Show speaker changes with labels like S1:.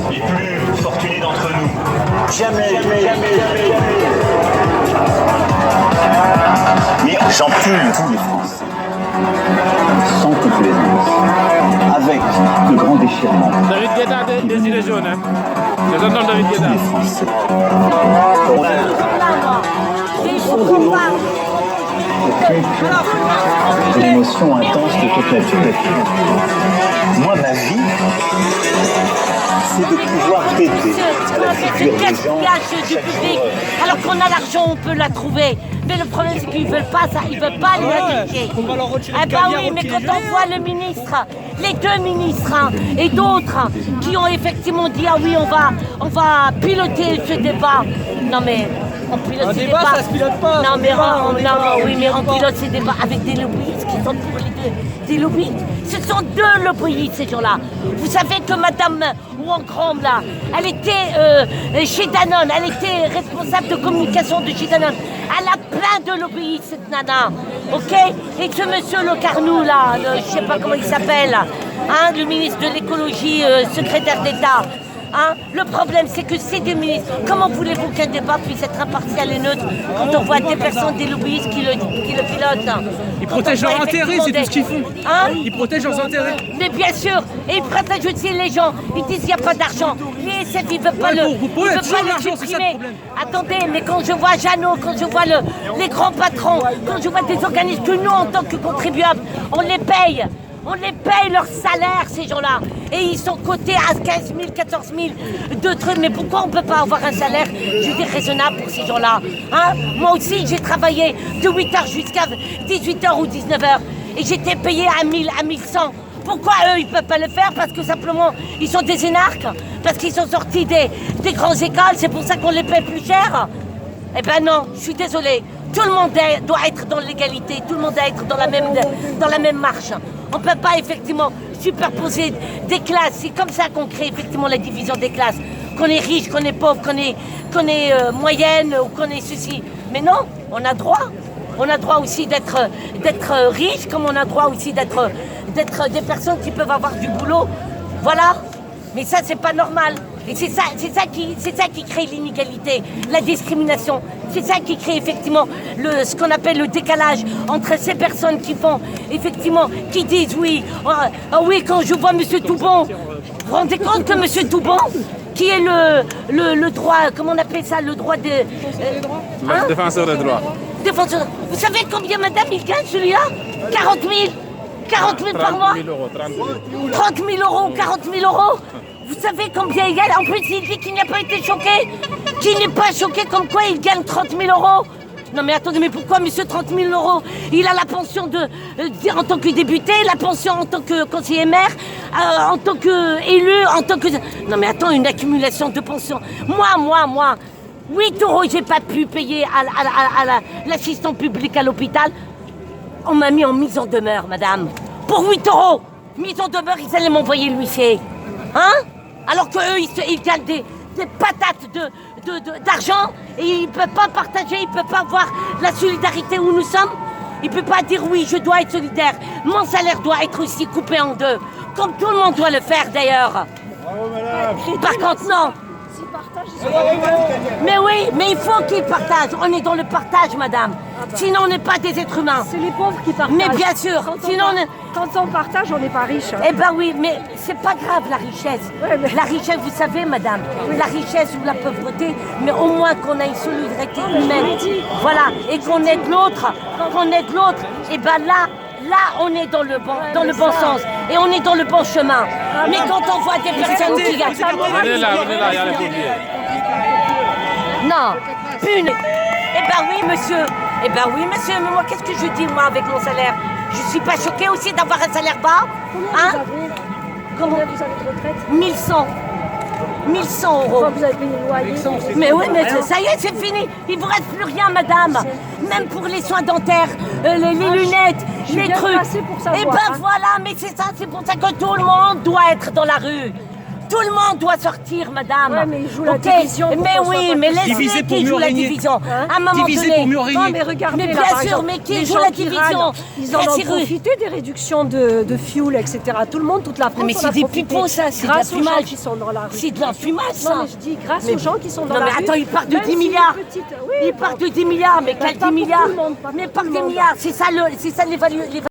S1: Les plus fortunés d'entre nous.
S2: Jamais.
S1: Mais j'encule
S2: Tous les Français, sans complaisance, avec de grands déchirements.
S3: David Guetta des Gilets jaunes, hein. Je donne David
S2: Tous
S3: Guetta.
S2: les Français. Une émotion intense de toute nature.
S1: Moi, ma vie, c'est de pouvoir aider à la figure des gens.
S4: Du public. Alors qu'on a l'argent, on peut la trouver. Mais le problème, c'est qu'ils veulent pas ça. Ils veulent pas l'éradiquer.
S5: On va leur retirer
S4: Eh
S5: le
S4: ben
S5: caviar
S4: oui,
S5: au
S4: mais
S5: pied.
S4: quand on voit le ministre, les deux ministres et d'autres qui ont effectivement dit ah oui, on va piloter ce débat. Non mais on pilote
S5: Un
S4: ce
S5: débat,
S4: débat.
S5: ça se pilote pas.
S4: Non
S5: ce
S4: mais
S5: débat,
S4: on,
S5: on est
S4: non,
S5: pas-
S4: oui, mais on
S5: pas-
S4: pilote ces débats avec des lobbyistes qui sont pour les deux. Des lobbyistes. Ce sont deux lobbyistes ces gens-là. Vous savez que Madame Wancrom là, elle était chez Danone, elle était responsable de communication de chez Danone. Elle a plein de lobbyistes cette nana, ok? Et ce monsieur Le Carnou là, je sais pas comment il s'appelle, hein, le ministre de l'écologie, secrétaire d'État. Hein? Le problème, c'est que c'est des ministres. Comment voulez-vous qu'un débat puisse être impartial et neutre quand on voit des personnes, des lobbyistes qui le pilotent?
S3: Ils protègent leurs intérêts, c'est tout ce qu'ils font.
S4: Hein?
S3: Ils protègent leurs intérêts.
S4: Mais bien sûr, et ils protègent aussi les gens. Ils disent qu'il n'y a pas d'argent. Les SF, ils ne veulent pas
S3: Ouais,
S4: le.
S3: pour eux,
S4: ils
S3: il y a
S4: veulent
S3: toujours
S4: pas le
S3: l'argent, c'est ça le
S4: supprimer.
S3: problème.
S4: Attendez, mais quand je vois Jeannot, quand je vois les grands patrons, quand je vois des organismes que nous, en tant que contribuables, on les paye. On les paye leur salaire, ces gens-là. Et ils sont cotés à 15 000, 14 000 de trucs. Mais pourquoi on ne peut pas avoir un salaire, je dis, raisonnable pour ces gens-là, hein? Moi aussi, j'ai travaillé de 8h jusqu'à 18h ou 19h. Et j'étais payé à 1000, à 1100. Pourquoi eux, ils ne peuvent pas le faire? Parce que simplement, ils sont des énarques. Parce qu'ils sont sortis des grandes écoles. C'est pour ça qu'on les paye plus cher. Eh ben non, je suis désolée. Tout le monde doit être dans l'égalité, tout le monde doit être dans la même marche. On ne peut pas effectivement superposer des classes. C'est comme ça qu'on crée effectivement la division des classes. Qu'on est riche, qu'on est pauvre, qu'on est moyenne ou qu'on est ceci. Mais non, on a droit. On a droit aussi d'être riche, comme on a droit aussi d'être des personnes qui peuvent avoir du boulot. Voilà. Mais ça, c'est pas normal. Et c'est ça qui crée l'inégalité, la discrimination. C'est ça qui crée effectivement ce qu'on appelle le décalage entre ces personnes qui font effectivement, qui disent oui, oui, quand je vois Monsieur Toubon, vous vous rendez compte que Monsieur Toubon, qui est le droit, comment on appelle ça, le droit de...
S3: Le défenseur des droits.
S4: défenseur. Vous savez combien madame il gagne celui-là? 40 000. 40 000 par mois.
S3: 30 000 euros, 30 000.
S4: 30 000 euros, 40 000 euros. Vous savez combien il gagne? En plus, il dit qu'il n'a pas été choqué. Qu'il n'est pas choqué comme quoi il gagne 30 000 euros. Non mais attendez, mais pourquoi monsieur 30 000 euros? Il a la pension en tant que député, la pension en tant que conseiller maire, en tant qu'élu, en tant que... Non mais attends, une accumulation de pensions. Moi, 8 euros, j'ai pas pu payer à l'assistant public à l'hôpital. On m'a mis en mise en demeure, madame. Pour 8 euros. Mise en demeure, ils allaient m'envoyer l'huissier. Hein? Alors qu'eux, ils gagnent des patates d'argent et ils ne peuvent pas partager, ils ne peuvent pas voir la solidarité où nous sommes. Ils ne peuvent pas dire oui, je dois être solidaire. Mon salaire doit être aussi coupé en deux. Comme tout le monde doit le faire d'ailleurs.
S3: Bravo, madame.
S4: Par contre, non. Mais oui, mais il faut qu'ils partagent. On est dans le partage, madame. Sinon, on n'est pas des êtres humains.
S6: C'est les pauvres qui partagent.
S4: Mais bien sûr, sinon
S6: Quand on partage, on n'est pas riche.
S4: Eh ben oui, mais c'est pas grave la richesse.
S6: Ouais, mais-
S4: La richesse, vous savez, madame, la richesse ou la pauvreté, mais au moins qu'on ait une solidarité humaine. Voilà, et qu'on aide l'autre, et ben là, on est dans le bon sens et on est dans le bon chemin. Mais quand on voit des personnes qui gagnent...
S3: Venez là, il y a les pompiers.
S4: Non, pune. Eh ben oui, monsieur. Mais moi, qu'est-ce que je dis, moi, avec mon salaire? Je suis pas choquée aussi d'avoir un salaire bas. Hein?
S6: Combien vous avez de retraite?
S4: 1100. 1100 euros.
S6: Vous avez payé le loyer.
S4: Mais oui, mais ça y est, c'est fini. Il ne vous reste plus rien, madame. Même pour les soins dentaires, les lunettes, les
S6: bien
S4: trucs.
S6: placée pour savoir,
S4: Et ben
S6: hein.
S4: voilà, mais c'est ça, c'est pour ça que tout le monde doit être dans la rue. Tout le monde doit sortir, madame.
S6: Ouais, mais ils jouent la
S4: Ok,
S6: division pour
S4: mais
S6: qu'on soit
S4: oui,
S6: pas
S4: mais
S6: divisé.
S4: laissez-les
S5: Diviser pour
S4: qui
S5: mieux
S4: jouent la
S5: régner.
S4: division.
S6: Hein?
S4: À un moment
S5: Diviser
S4: donné.
S5: pour mieux régner.
S6: Non, mais regardez,
S4: Mais
S6: là,
S4: bien
S6: par
S4: sûr,
S6: exemple,
S4: mais qui
S6: les
S4: joue
S6: gens
S4: la
S6: qui
S4: division?
S6: râlent, ils en ont
S4: Rassurez-
S6: profité des réductions de fuel, etc. Tout le monde, toute la France,
S4: mais
S6: en
S4: c'est
S6: a
S4: des
S6: profité.
S4: pipeaux, ça, c'est de la
S6: grâce aux gens
S4: fumage.
S6: qui sont dans la rue.
S4: C'est de la fumage, ça.
S6: Non, mais je dis grâce
S4: Mais-
S6: aux gens qui sont dans
S4: non,
S6: la
S4: mais
S6: rue.
S4: attends, il parle de
S6: Même
S4: 10
S6: si une
S4: milliards.
S6: petite- oui,
S4: Il
S6: bon.
S4: parle de 10 milliards, mais
S6: Bah,
S4: quel
S6: pas
S4: 10
S6: pour
S4: milliards?
S6: tout le monde, pas
S4: Mais
S6: pour
S4: par
S6: tout le
S4: 10
S6: monde.
S4: milliards, c'est ça l'évaluation.